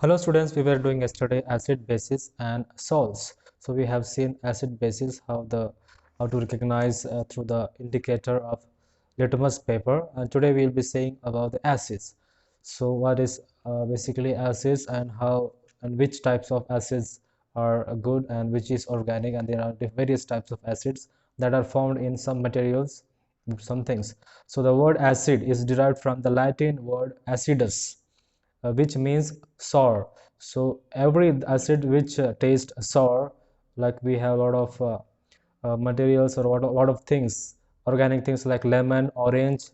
Hello students, we were doing yesterday acid bases and salts. So we have seen acid bases, how to recognize through the indicator of litmus paper, and today we will be saying about the acids. So what is basically acids, and how and which types of acids are good and which is organic, and there are various types of acids that are found in some materials, some things. So the word acid is derived from the Latin word acidus, which means sour. So every acid which tastes sour, like we have a lot of materials or a lot of things, organic things like lemon, orange,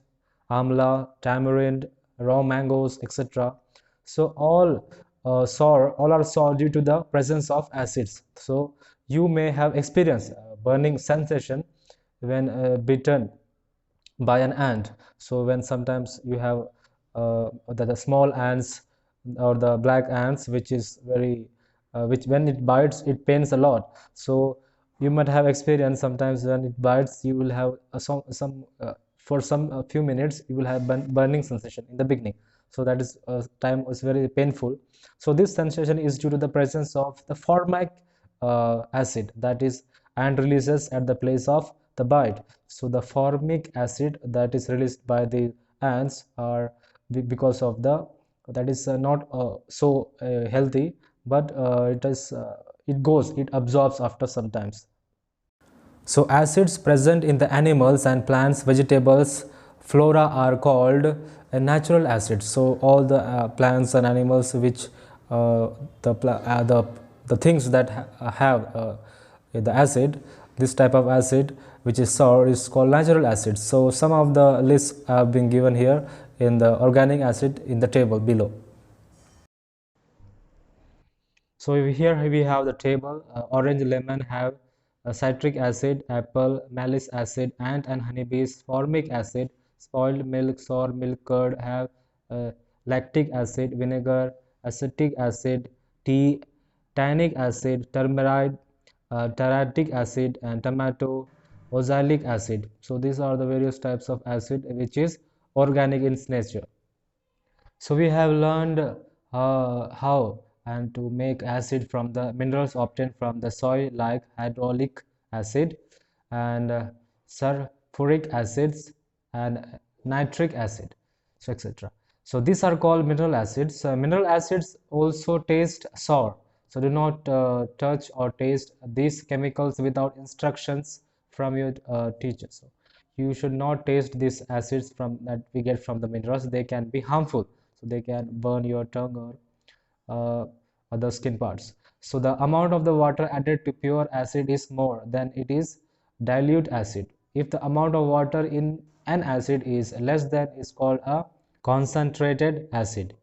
amla, tamarind, raw mangoes, etc. So all are sour due to the presence of acids. So you may have experienced burning sensation when bitten by an ant. So when sometimes you have the small ants or the black ants, which is very which when it bites it pains a lot. So you might have experienced sometimes when it bites you will have some for some few minutes you will have burning sensation in the beginning. So that is time was very painful. So this sensation is due to the presence of the formic acid, that is, and releases at the place of the bite. So the formic acid that is released by the ants are because of the that is not so healthy, but it absorbs after some times. So acids present in the animals and plants, vegetables, flora are called natural acids. So all the plants and animals which the things that have the acid, this type of acid which is sour, is called natural acids. So some of the lists have been given here in the organic acid in the table below. So here we have the table. Orange, lemon have citric acid, apple, malic acid, ant and honeybees, formic acid, spoiled milk, sour milk, curd have uh, lactic acid, vinegar, acetic acid, tea, tannic acid, turmeric, tartaric acid, and tomato, oxalic acid. So these are the various types of acid which is organic in nature. So we have learned how and to make acid from the minerals obtained from the soil, like hydraulic acid and sulfuric acids and nitric acid, so etc. So these are called mineral acids. Mineral acids also taste sour. So do not touch or taste these chemicals without instructions from your teacher. So you should not taste these acids from that we get from the minerals. They can be harmful. So they can burn your tongue or other skin parts. So the amount of the water added to pure acid is more than it is dilute acid. If the amount of water in an acid is less than, is called a concentrated acid.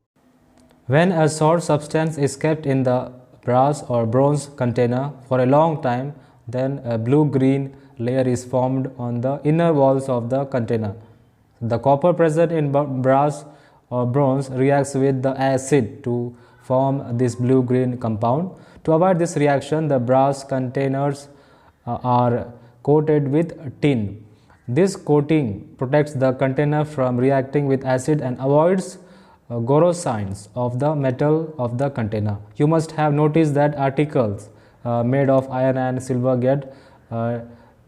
When a sour substance is kept in the brass or bronze container for a long time, then a blue-green layer is formed on the inner walls of the container. The copper present in brass or bronze reacts with the acid to form this blue-green compound. To avoid this reaction, the brass containers are coated with tin. This coating protects the container from reacting with acid and avoids corrosions of the metal of the container. You must have noticed that articles made of iron and silver get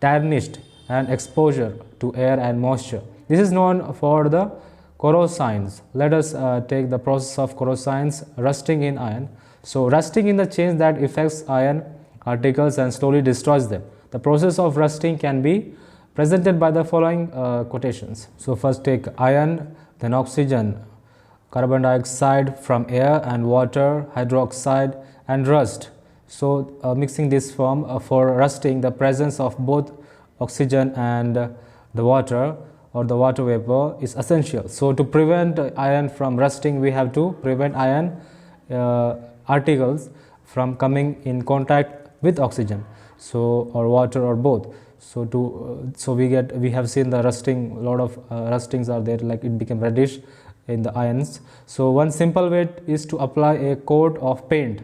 tarnished and exposure to air and moisture. This is known for the corrosions. Let us take the process of corrosions, rusting in iron. So rusting in the change that affects iron articles and slowly destroys them. The process of rusting can be presented by the following quotations. So first take iron, then oxygen, carbon dioxide from air and water, hydroxide and rust. So mixing this form for rusting, the presence of both oxygen and the water or the water vapor is essential. So to prevent iron from rusting, we have to prevent iron articles from coming in contact with oxygen, so or water or both. So we have seen the rusting, a lot of rustings are there, like it became reddish in the irons. So one simple way is to apply a coat of paint.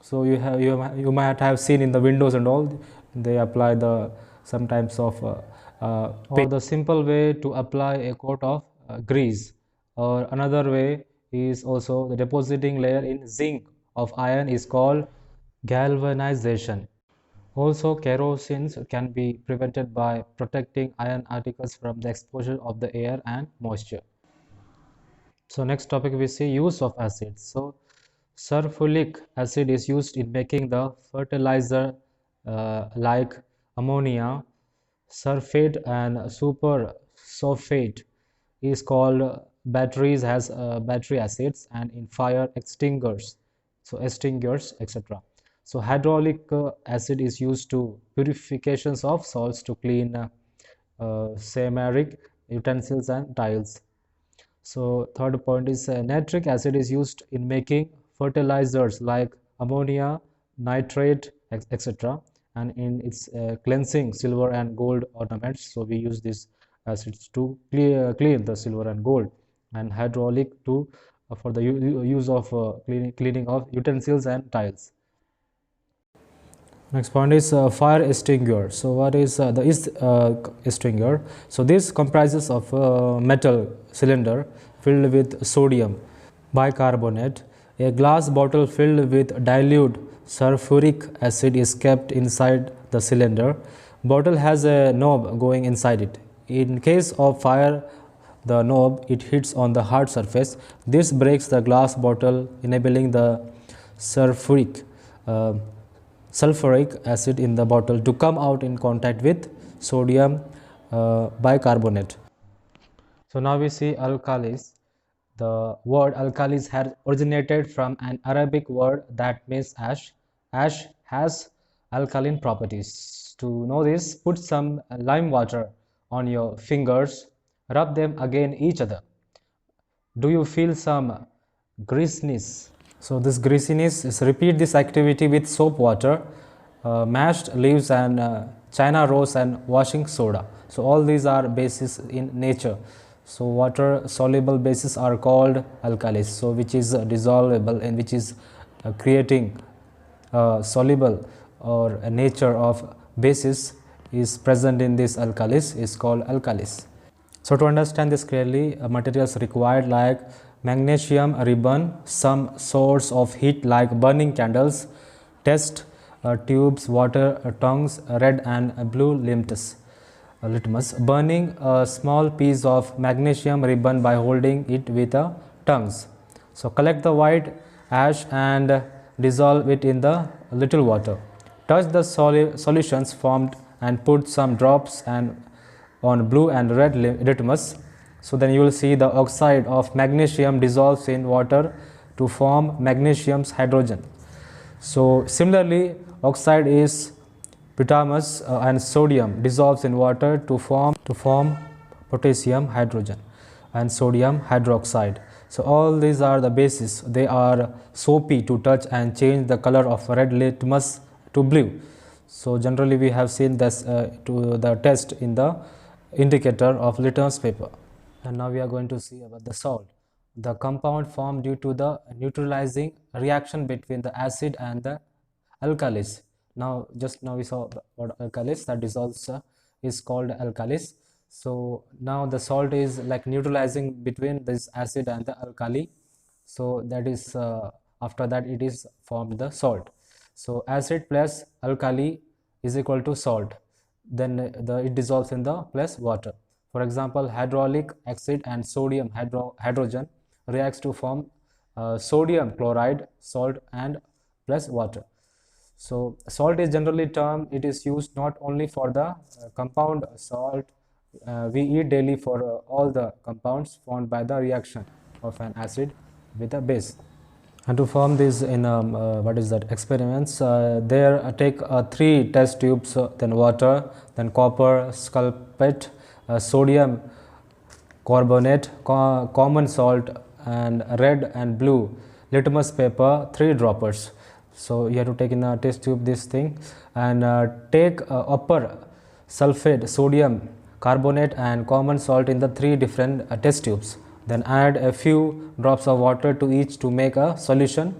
So you might have seen in the windows and all, they apply the some types of paint. Or the simple way to apply a coat of grease, or another way is also the depositing layer in zinc of iron is called galvanization. Also, kerosene can be prevented by protecting iron articles from the exposure of the air and moisture. So next topic we see use of acids. So sulfuric acid is used in making the fertilizer like ammonia. Sulfate and super sulfate is called batteries has battery acids, and in fire extinguishers, so extinguishers, etc. So hydraulic acid is used to purifications of salts to clean ceramic utensils and tiles. So third point is nitric acid is used in making fertilizers like ammonia, nitrate, etc. And in its cleansing silver and gold ornaments. So we use these acids to clean the silver and gold, and hydraulic to for the use of cleaning of utensils and tiles. Next point is fire extinguisher. So what is the extinguisher? So this comprises of a metal cylinder filled with sodium bicarbonate. A glass bottle filled with dilute sulfuric acid is kept inside the cylinder. Bottle has a knob going inside it. In case of fire, the knob it hits on the hard surface. This breaks the glass bottle, enabling the sulfuric uh, sulfuric acid in the bottle to come out in contact with sodium bicarbonate. So now we see alkalis. The word alkalis has originated from an Arabic word that means ash. Ash has alkaline properties. To know this, put some lime water on your fingers, rub them against each other. Do you feel some greasiness? So this greasiness is repeat this activity with soap water, mashed leaves and china rose and washing soda. So all these are bases in nature. So water soluble bases are called alkalis. So which is dissolvable and which is creating soluble or a nature of basis is present in this alkalis is called alkalis. So to understand this clearly, materials required like magnesium ribbon, some source of heat like burning candles, test tubes, water tongues, red and blue litmus. Burning a small piece of magnesium ribbon by holding it with a tongues. So collect the white ash and dissolve it in the little water. Touch the solutions formed and put some drops and on blue and red litmus. So then you will see the oxide of magnesium dissolves in water to form magnesium's hydrogen. So similarly, oxide is potassium and sodium dissolves in water to form potassium hydrogen and sodium hydroxide. So all these are the bases. They are soapy to touch and change the color of red litmus to blue. So generally we have seen this to the test in the indicator of litmus paper. And now we are going to see about the salt. The compound formed due to the neutralizing reaction between the acid and the alkalis. Now we saw what alkalis that dissolves is called alkalis. So now the salt is like neutralizing between this acid and the alkali. So that is after that it is formed the salt. So acid plus alkali is equal to salt. Then it dissolves in the plus water. For example, hydraulic acid and sodium hydrogen reacts to form sodium chloride, salt and plus water. So salt is generally termed, it is used not only for the compound salt we eat daily for all the compounds formed by the reaction of an acid with a base. And to form these in what is that experiments, there take 3 test tubes, then water, then copper sulfate, sodium carbonate, common salt and red and blue litmus paper, 3 droppers. So you have to take in a test tube this thing and take upper sulfate, sodium carbonate and common salt in the 3 different test tubes. Then add a few drops of water to each to make a solution.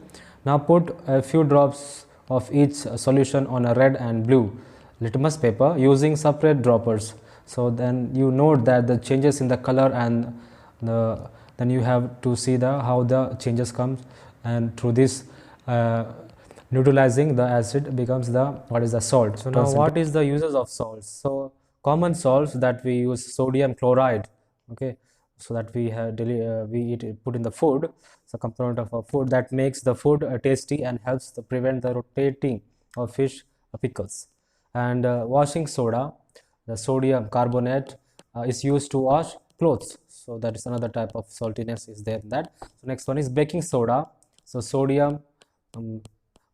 Now put a few drops of each solution on a red and blue litmus paper using separate droppers. So then you note that the changes in the color and then you have to see how the changes come, and through this uh, neutralizing the acid becomes the what is the salt. So now what is the uses of salts? So common salts that we use, sodium chloride, okay, so that we have we eat it, put in the food. It's a component of our food that makes the food tasty and helps to prevent the rotating of fish pickles. And washing soda, the sodium carbonate is used to wash clothes, so that is another type of saltiness is there in that. So next one is baking soda. So sodium um,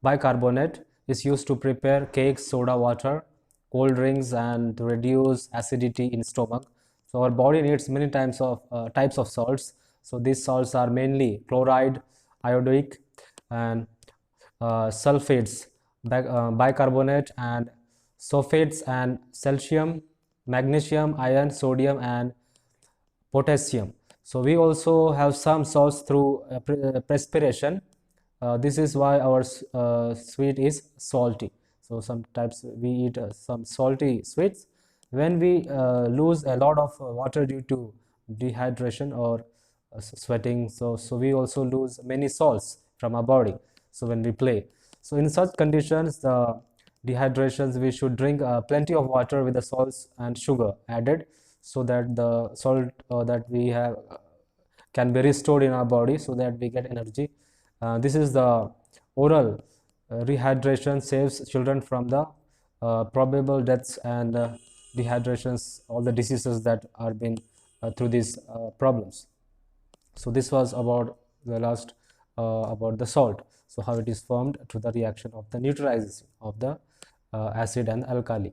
bicarbonate is used to prepare cakes, soda water, cold drinks, and to reduce acidity in stomach. So our body needs many types of salts. So these salts are mainly chloride, iodic, and sulfates, bicarbonate, and sulfates, and calcium, magnesium, iron, sodium, and potassium. So we also have some salts through perspiration. This is why our sweet is salty. So sometimes we eat some salty sweets. When we lose a lot of water due to dehydration or sweating, so we also lose many salts from our body. So when we play, so in such conditions, the dehydrations, we should drink plenty of water with the salts and sugar added, so that the salt that we have can be restored in our body, so that we get energy. This is the oral rehydration saves children from the probable deaths and dehydrations, all the diseases that are been through these problems. So this was about the last about the salt. So how it is formed through the reaction of the neutralization of the acid and alkali.